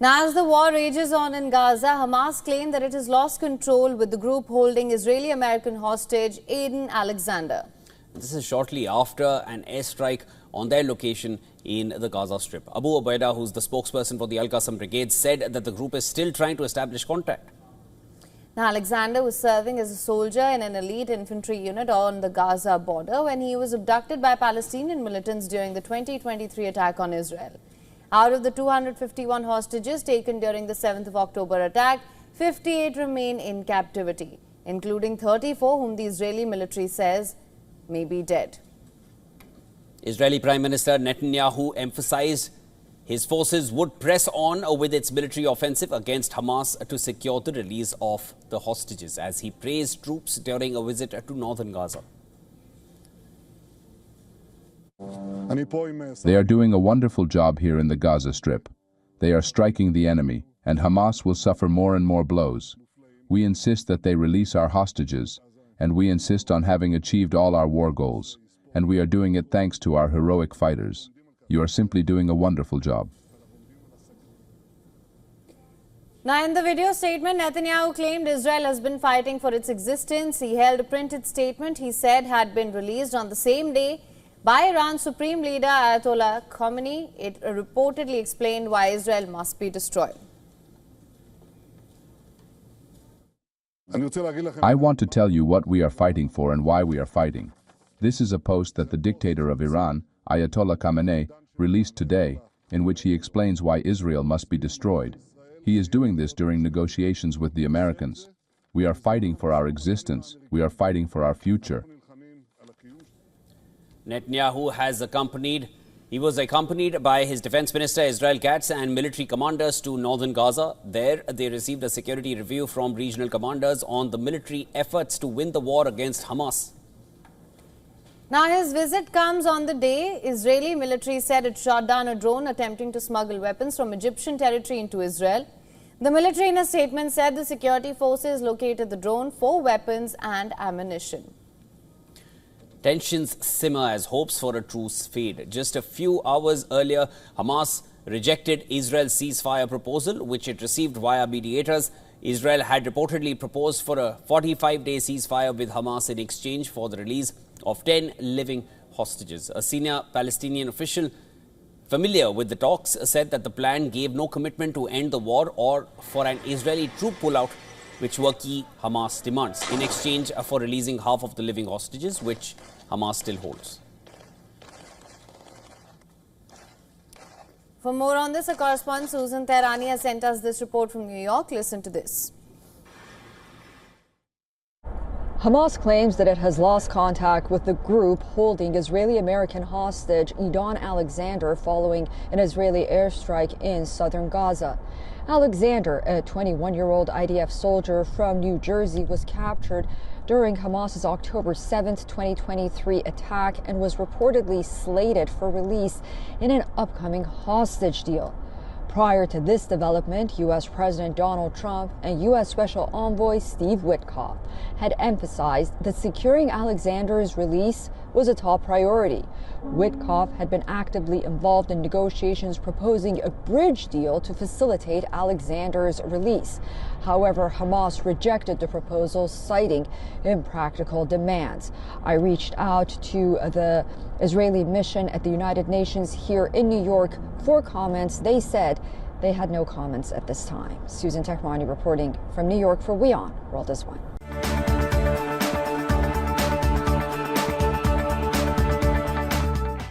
Now, as the war rages on in Gaza, Hamas claimed that it has lost control with the group holding Israeli-American hostage Edan Alexander. This is shortly after an airstrike on their location in the Gaza Strip. Abu Ubaidah, who's the spokesperson for the Al-Qassam Brigade, said that the group is still trying to establish contact. Now, Alexander was serving as a soldier in an elite infantry unit on the Gaza border when he was abducted by Palestinian militants during the 2023 attack on Israel. Out of the 251 hostages taken during the 7th of October attack, 58 remain in captivity, including 34 whom the Israeli military says may be dead. Israeli Prime Minister Netanyahu emphasized his forces would press on with its military offensive against Hamas to secure the release of the hostages, as he praised troops during a visit to Northern Gaza. They are doing a wonderful job here in the Gaza Strip. They are striking the enemy, and Hamas will suffer more and more blows. We insist that they release our hostages, and we insist on having achieved all our war goals, and we are doing it thanks to our heroic fighters. You are simply doing a wonderful job. Now, in the video statement, Netanyahu claimed Israel has been fighting for its existence. He held a printed statement he said had been released on the same day by Iran's Supreme Leader Ayatollah Khamenei. It reportedly explained why Israel must be destroyed. I want to tell you what we are fighting for and why we are fighting. This is a post that the dictator of Iran, Ayatollah Khamenei, released today, in which he explains why Israel must be destroyed. He is doing this during negotiations with the Americans. We are fighting for our existence. We are fighting for our future. Netanyahu was accompanied by his defense minister Israel Katz and military commanders to northern Gaza. There, they received a security review from regional commanders on the military efforts to win the war against Hamas. Now, his visit comes on the day Israeli military said it shot down a drone attempting to smuggle weapons from Egyptian territory into Israel. The military in a statement said the security forces located the drone for weapons and ammunition. Tensions simmer as hopes for a truce fade. Just a few hours earlier, Hamas rejected Israel's ceasefire proposal, which it received via mediators. Israel had reportedly proposed for a 45-day ceasefire with Hamas in exchange for the release of 10 living hostages. A senior Palestinian official familiar with the talks said that the plan gave no commitment to end the war or for an Israeli troop pullout, which were key Hamas demands, in exchange for releasing half of the living hostages, which Hamas still holds. For more on this, our correspondent Susan Tehrani has sent us this report from New York. Listen to this. Hamas claims that it has lost contact with the group holding Israeli-American hostage Edan Alexander following an Israeli airstrike in southern Gaza. Alexander, a 21-year-old IDF soldier from New Jersey, was captured during Hamas's October 7, 2023 attack and was reportedly slated for release in an upcoming hostage deal. Prior to this development, U.S. President Donald Trump and U.S. Special Envoy Steve Witkoff had emphasized that securing Alexander's release was a top priority. Witkoff had been actively involved in negotiations proposing a bridge deal to facilitate Alexander's release. However, Hamas rejected the proposal, citing impractical demands. I reached out to the Israeli mission at the United Nations here in New York for comments. They said they had no comments at this time. Susan Tehrani reporting from New York for WION World is One.